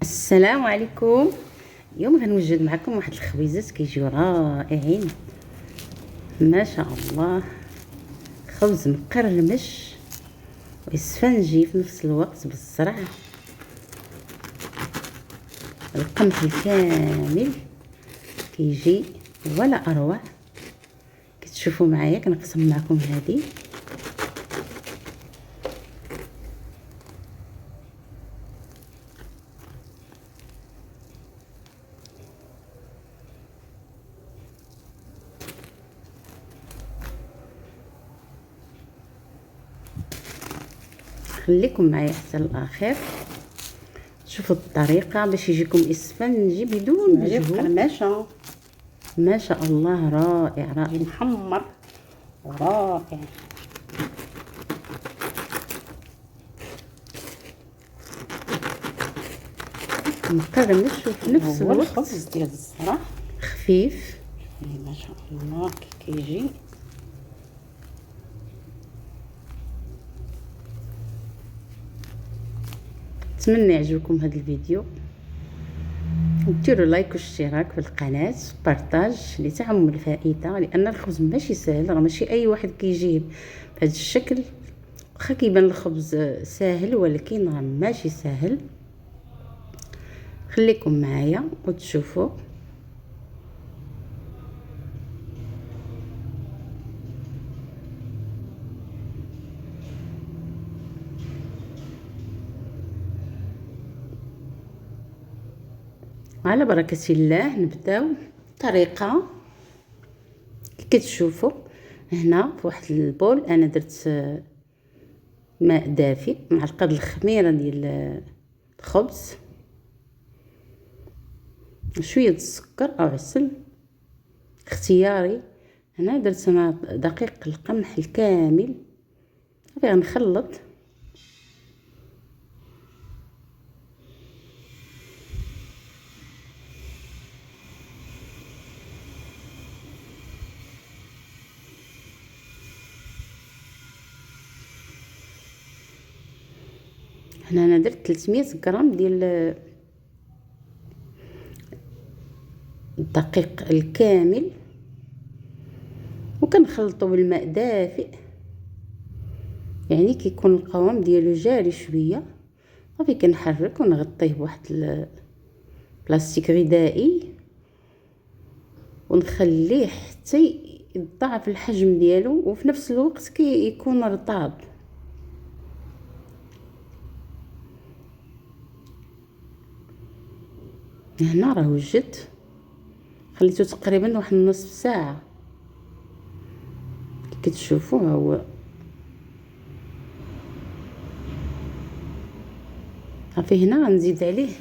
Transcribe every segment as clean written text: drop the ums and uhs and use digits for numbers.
السلام عليكم. اليوم غنوجد معكم واحد الخبيزات كيجيو رائعين ما شاء الله. خبز مقرمش واسفنجي في نفس الوقت بالزرع، القمح الكامل كيجي ولا اروع. كتشوفوا معايا كنقسم معكم هذه. خليكم معايا حتى الاخر، شوفوا الطريقه باش يجيكم اسفنجي بدون مجهود. قرمشه ما شاء الله، رائع رائع محمر ورائع. مقرمش وفي نفس هو الوقت الخبز ديال الزرع خفيف. ما شاء الله كيجي. نتمنى يعجبكم هذا الفيديو، ديروا لايك واشتراك في القناه وبارطاج لتعم الفائده، لان الخبز ماشي سهل، راه ماشي اي واحد كيجيه بهذا الشكل. واخا كيبان الخبز ساهل ولكن راه ماشي سهل. خليكم معايا وتشوفوا. على بركة الله نبداو. طريقة كتشوفوا هنا في واحد البول انا درت ماء دافئ مع القدر الخميره ديال الخبز، شويه السكر او عسل اختياري. هنا درت انا دقيق القمح الكامل، صافي غنخلط. هنا انا درت 300 غرام ديال الدقيق الكامل، وكنخلطو بالماء دافئ، يعني كيكون القوام ديالو جاري شويه. صافي كنحرك ونغطيه بواحد بلاستيك غذائي ونخليه حتى يضاعف الحجم ديالو، وفي نفس الوقت كيكون رطاب. هنا راه وجد، خليته تقريبا واحد نصف ساعه. كتشوفوا هو صافي. هنا غنزيد عليه،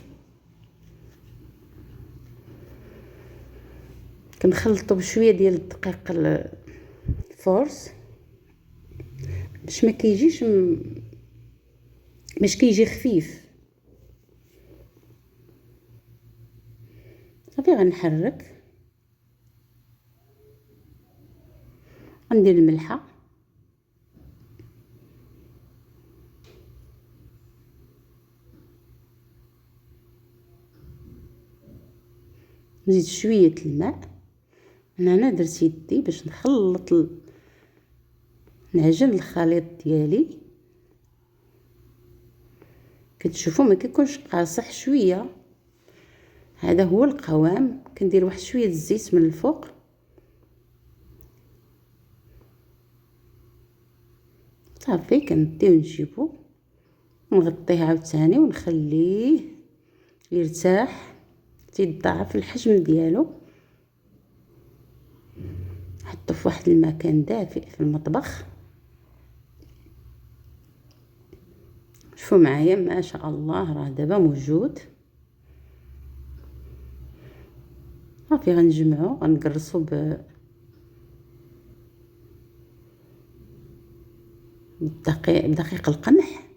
كنخلطو بشويه ديال الدقيق الفورس باش ما كيجيش باش كيجي خفيف. صافي غنحرك، غندير الملحه، نزيد شويه الماء. انا درت يدي باش نخلط نعجن الخليط ديالي. كتشوفوا ما كيكونش قاصح شويه، هذا هو القوام. كندير واحد شويه الزيت من الفوق، صافي كنديو نجيبو ونغطيه عاوتاني ونخليه يرتاح تيضاعف الحجم ديالو. حطو في واحد المكان دافئ في المطبخ. شوفوا معايا ما شاء الله، راه دابا موجود. صافي غنجمعو، غنقرصو بدقيق القمح.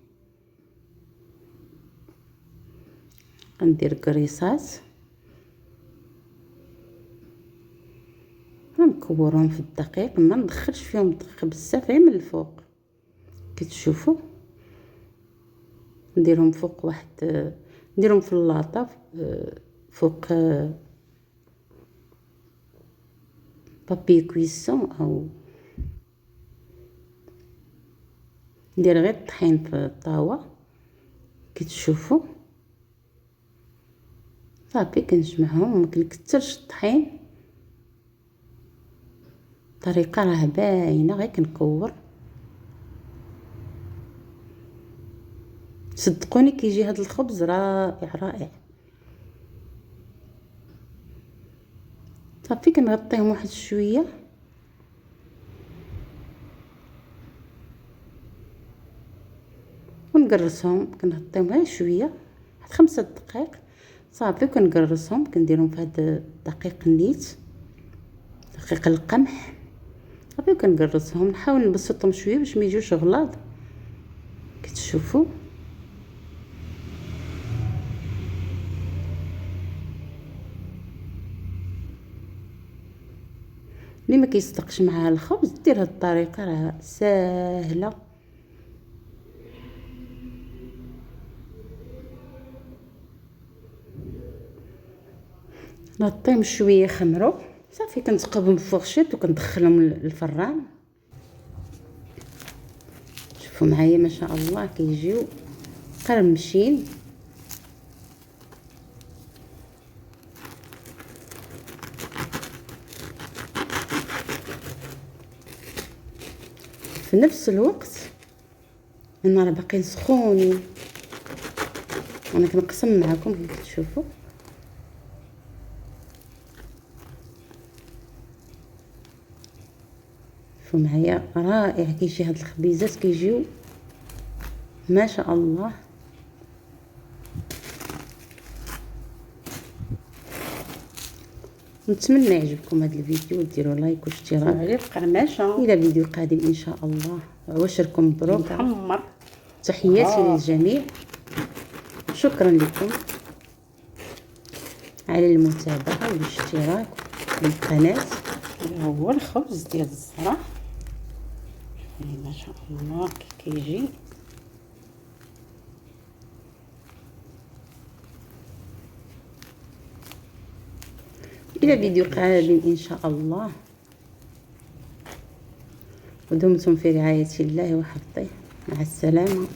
غندير قريصات، غنكورهم في الدقيق، ما ندخلش فيهم الدقيق بزاف غير من الفوق. كتشوفوا نديرهم فوق واحد نديرهم في اللاطه فوق بابي كويسون، او ندير غير الطحين في الطاوه كي تشوفوا صافي. كنجمعهم وما كنكثرش الطحين، الطريقه راه باينه، غير كنكور. صدقوني كيجي هذا الخبز رائع رائع. صافي كنغطيهم واحد شويه ونقرصهم، كنغطيهم غير شويه واحد 5 دقائق صافي. كنقرصهم، كنديرهم في هاد الدقيق النيت، دقيق القمح صافي. وكنقرصهم، نحاول نبسطهم شويه باش ما يجوش غلاظ كتشوفوا. اللي ما كيصدقش معها الخبز دير هاد الطريقه، راه ساهله. نغطيهم شويه خمروا صافي. كنتقبهم بفورشيط وكندخلهم للفران. شوفوا معايا ما شاء الله كيجيو قرمشين. في نفس الوقت النار باقيين سخونين، انا كنقسم معكم كي تشوفوا. شوفوا معايا رائع كيجي هاد الخبيزات، كيجيو ما شاء الله. نتمنى يعجبكم هذا الفيديو وديروا لايك واشتراك. عليه القرمشه الى فيديو قادم ان شاء الله. واشركم مبروك. محمر. تحياتي للجميع، شكرا لكم على المتابعه والاشتراك بالقناه. هو الخبز ديال الزرع، شوفي ما شاء الله كي كيجي. الى فيديو قادم ان شاء الله، ودمتم في رعايه الله وحفظه. مع السلامه.